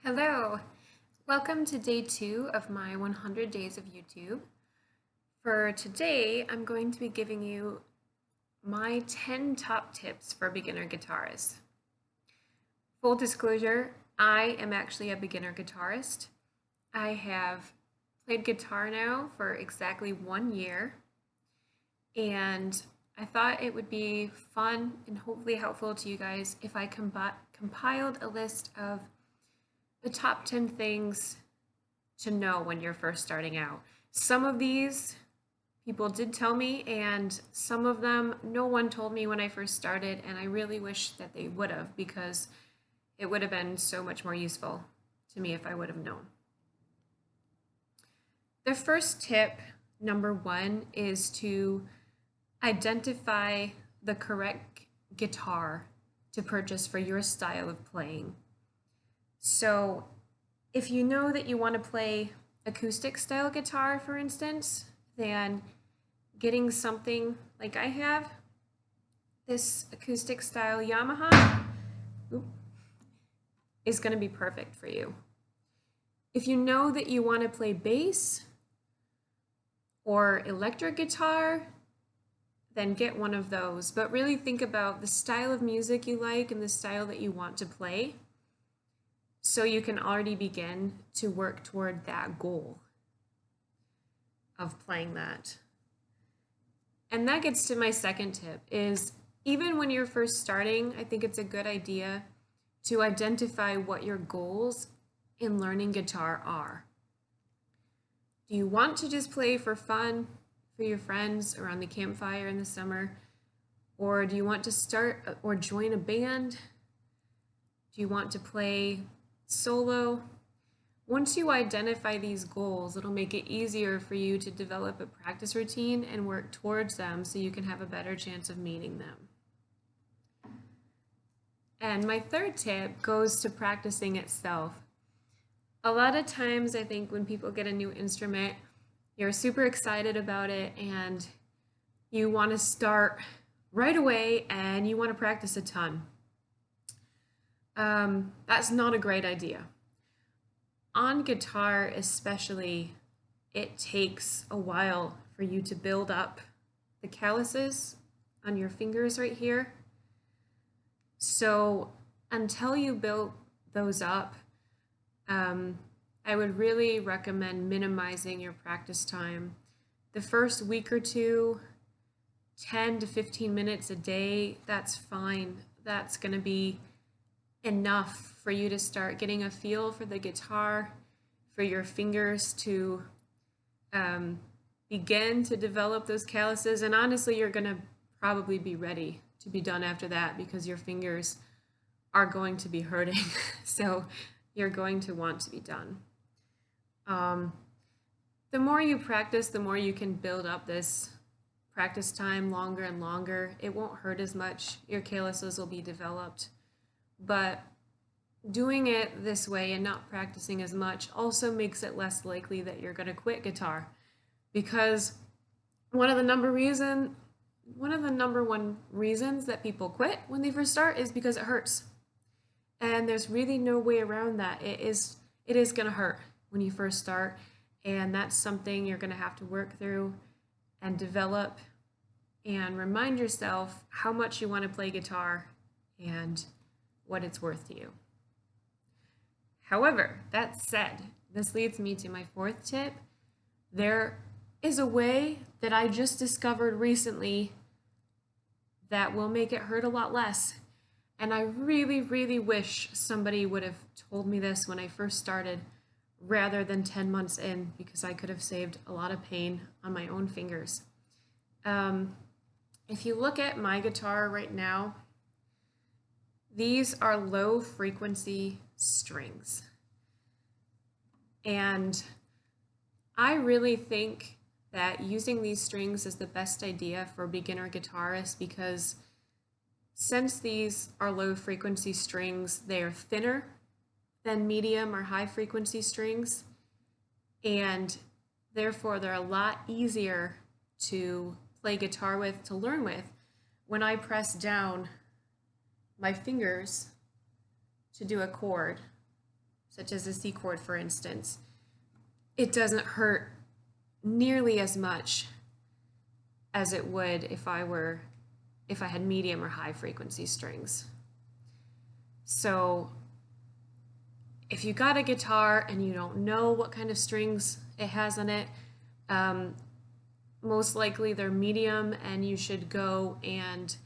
Hello, welcome to day 2 of my 100 days of YouTube. For today, I'm going to be giving you my 10 top tips for beginner guitarists. Full disclosure, I am actually a beginner guitarist. I have played guitar now for exactly 1 year, and I thought it would be fun and hopefully helpful to you guys if I compiled a list of the top 10 things to know when you're first starting out. Some of these people did tell me, and some of them no one told me when I first started, and I really wish that they would have, because it would have been so much more useful to me if I would have known. The first tip, number 1, is to identify the correct guitar to purchase for your style of playing. So if you know that you want to play acoustic style guitar, for instance, then getting something like I have, this acoustic style Yamaha, is going to be perfect for you. If you know that you want to play bass or electric guitar, then get one of those. But really think about the style of music you like and the style that you want to play, so you can already begin to work toward that goal of playing that. And that gets to my second tip, is even when you're first starting, I think it's a good idea to identify what your goals in learning guitar are. Do you want to just play for fun for your friends around the campfire in the summer? Or do you want to start or join a band? Do you want to play solo? Once you identify these goals, it'll make it easier for you to develop a practice routine and work towards them so you can have a better chance of meeting them. And my third tip goes to practicing itself. A lot of times I think when people get a new instrument, you're super excited about it and you want to start right away and you want to practice a ton. That's not a great idea. On guitar especially, it takes a while for you to build up the calluses on your fingers right here. So until you build those up, I would really recommend minimizing your practice time. The first week or two, 10 to 15 minutes a day, that's fine. That's going to be enough for you to start getting a feel for the guitar, for your fingers to begin to develop those calluses. And honestly, you're going to probably be ready to be done after that, because your fingers are going to be hurting. So you're going to want to be done. The more you practice, the more you can build up this practice time longer and longer. It won't hurt as much. Your calluses will be developed. But doing it this way and not practicing as much also makes it less likely that you're going to quit guitar, because one of the number one reasons that people quit when they first start is because it hurts. And there's really no way around that. It is going to hurt when you first start, and that's something you're going to have to work through and develop and remind yourself how much you want to play guitar and what it's worth to you. However, that said, this leads me to my fourth tip. There is a way that I just discovered recently that will make it hurt a lot less. And I really, really wish somebody would have told me this when I first started rather than 10 months in, because I could have saved a lot of pain on my own fingers. If you look at my guitar right now, these are low frequency strings. And I really think that using these strings is the best idea for beginner guitarists, because since these are low frequency strings, they are thinner than medium or high frequency strings, and therefore they're a lot easier to play guitar with, to learn with. When I press down my fingers to do a chord, such as the C chord, for instance, it doesn't hurt nearly as much as it would if I had medium or high frequency strings. So if you got a guitar and you don't know what kind of strings it has on it, most likely they're medium, and you should go and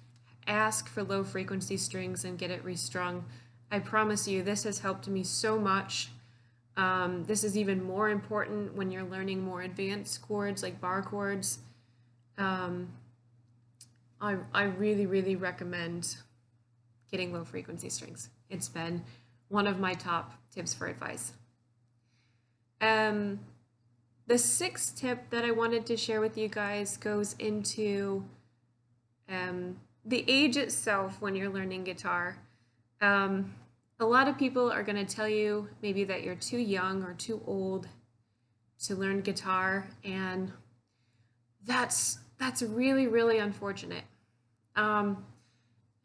ask for low frequency strings and get it restrung. I promise you, this has helped me so much. This is even more important when you're learning more advanced chords like bar chords. I really, really recommend getting low frequency strings. It's been one of my top tips for advice. The sixth tip that I wanted to share with you guys goes into the age itself when you're learning guitar. A lot of people are going to tell you maybe that you're too young or too old to learn guitar, and that's really, really unfortunate. I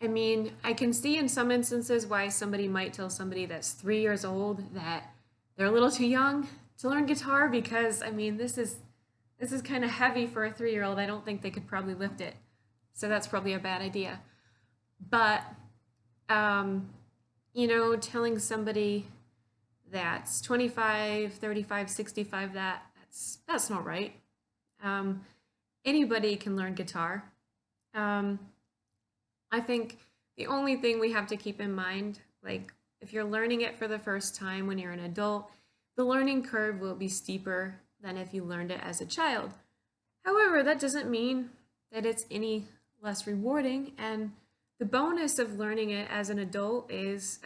mean, I can see in some instances why somebody might tell somebody that's 3 years old that they're a little too young to learn guitar, because I mean, this is kind of heavy for a 3-year-old. I don't think they could probably lift it, so that's probably a bad idea. But you know, telling somebody that's 25, 35, 65, that's not right. Anybody can learn guitar. I think the only thing we have to keep in mind, like if you're learning it for the first time when you're an adult, the learning curve will be steeper than if you learned it as a child. However, that doesn't mean that it's any less rewarding, and the bonus of learning it as an adult is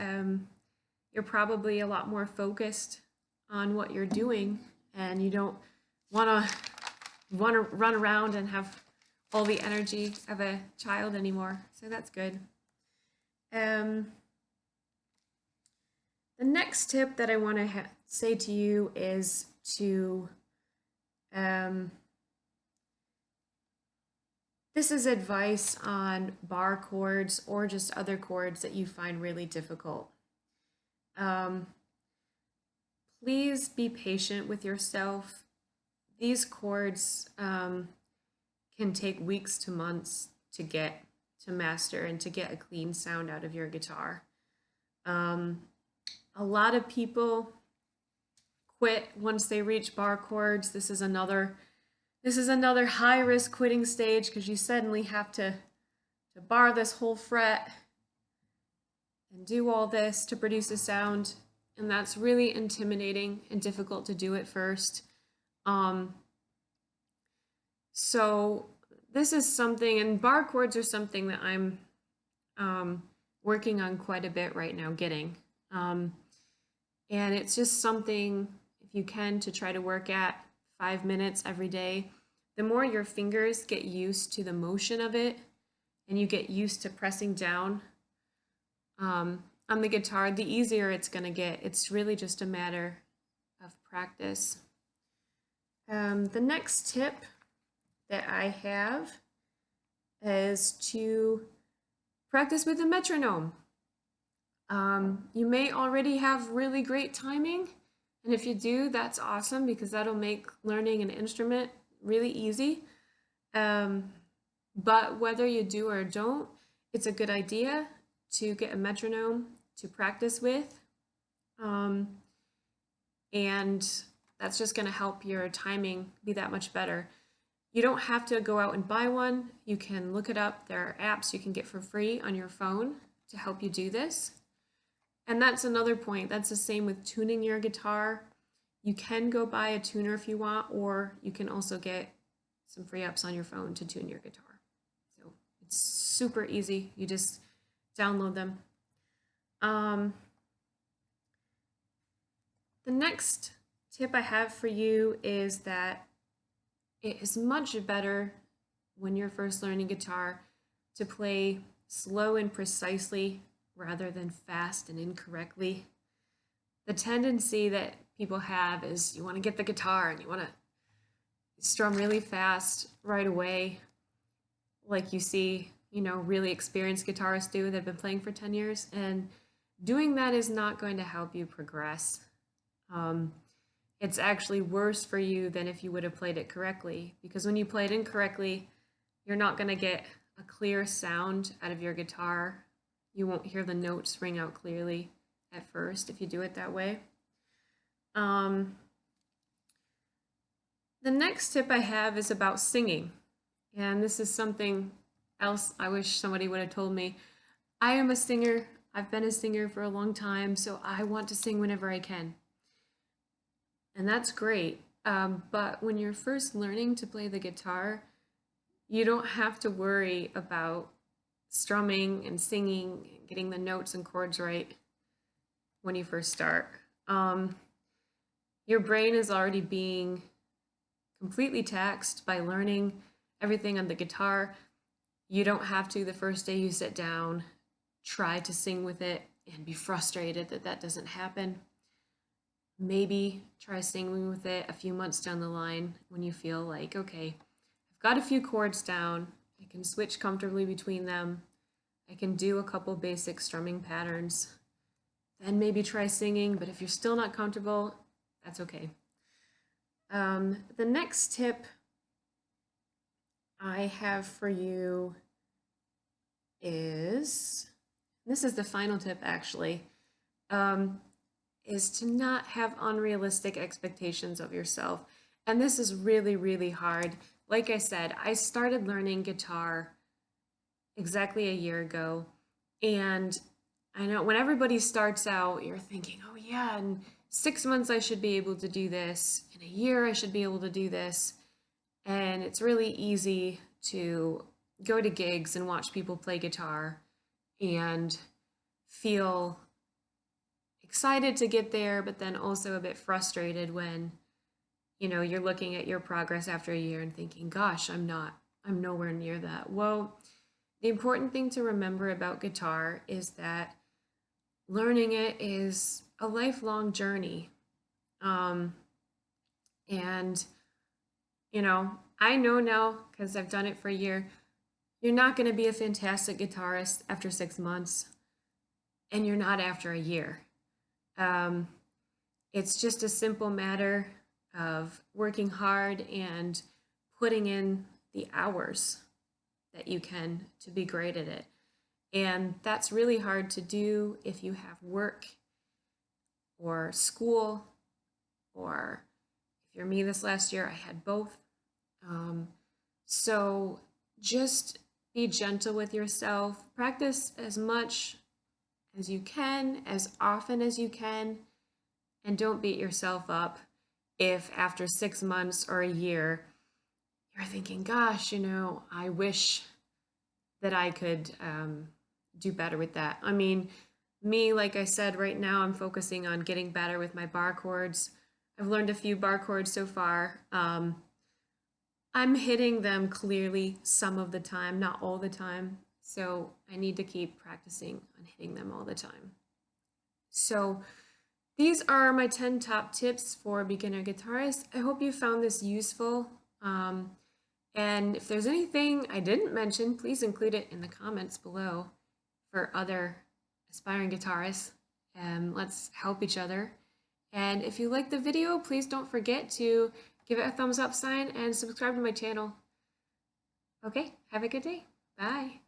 you're probably a lot more focused on what you're doing, and you don't want to run around and have all the energy of a child anymore. So that's good. The next tip that I want to say to you is to this is advice on bar chords or just other chords that you find really difficult. Please be patient with yourself. These chords can take weeks to months to get to master and to get a clean sound out of your guitar. A lot of people quit once they reach bar chords. This is another high risk quitting stage, because you suddenly have to bar this whole fret and do all this to produce a sound, and that's really intimidating and difficult to do at first. So this is something, and bar chords are something that I'm working on quite a bit right now getting. And it's just something, if you can, to try to work at 5 minutes every day. The more your fingers get used to the motion of it, and you get used to pressing down on the guitar, the easier it's going to get. It's really just a matter of practice. The next tip that I have is to practice with a metronome. You may already have really great timing, and if you do, that's awesome, because that'll make learning an instrument really easy. But whether you do or don't, it's a good idea to get a metronome to practice with. And that's just going to help your timing be that much better. You don't have to go out and buy one. You can look it up. There are apps you can get for free on your phone to help you do this. And that's another point. That's the same with tuning your guitar. You can go buy a tuner if you want, or you can also get some free apps on your phone to tune your guitar. So it's super easy. You just download them. The next tip I have for you is that it is much better when you're first learning guitar to play slow and precisely rather than fast and incorrectly. The tendency that people have is you want to get the guitar and you want to strum really fast right away, like you see, you know, really experienced guitarists do that have been playing for 10 years. And doing that is not going to help you progress. It's actually worse for you than if you would have played it correctly, because when you play it incorrectly, you're not going to get a clear sound out of your guitar. You won't hear the notes ring out clearly at first if you do it that way. The next tip I have is about singing. And this is something else I wish somebody would have told me. I am a singer. I've been a singer for a long time, so I want to sing whenever I can. And that's great. But when you're first learning to play the guitar, you don't have to worry about strumming and singing, and getting the notes and chords right when you first start. Your brain is already being completely taxed by learning everything on the guitar. You don't have to, the first day you sit down, try to sing with it and be frustrated that that doesn't happen. Maybe try singing with it a few months down the line when you feel like, okay, I've got a few chords down, I can switch comfortably between them, I can do a couple basic strumming patterns. Then maybe try singing, but if you're still not comfortable, that's okay. The next tip I have for you is, this is the final tip actually, is to not have unrealistic expectations of yourself. And this is really, really hard. Like I said, I started learning guitar exactly a year ago. And I know when everybody starts out, you're thinking, oh yeah, in 6 months I should be able to do this. In a year I should be able to do this. And it's really easy to go to gigs and watch people play guitar and feel excited to get there, but then also a bit frustrated when, you know, you're looking at your progress after a year and thinking, gosh, I'm nowhere near that. Well, the important thing to remember about guitar is that learning it is a lifelong journey. And, you know, I know now, because I've done it for a year, you're not going to be a fantastic guitarist after 6 months, and you're not after a year. It's just a simple matter of working hard and putting in the hours that you can to be great at it. And that's really hard to do if you have work or school, or if you're me this last year, I had both. So just be gentle with yourself. Practice as much as you can, as often as you can, and don't beat yourself up if after 6 months or a year you're thinking, gosh, you know, I wish that I could do better with that. I mean, me, like I said, right now I'm focusing on getting better with my bar chords. I've learned a few bar chords so far. I'm hitting them clearly some of the time, not all the time. So I need to keep practicing on hitting them all the time. So these are my 10 top tips for beginner guitarists. I hope you found this useful. And if there's anything I didn't mention, please include it in the comments below for other aspiring guitarists. Let's help each other. And if you liked the video, please don't forget to give it a thumbs up sign and subscribe to my channel. Okay, have a good day. Bye.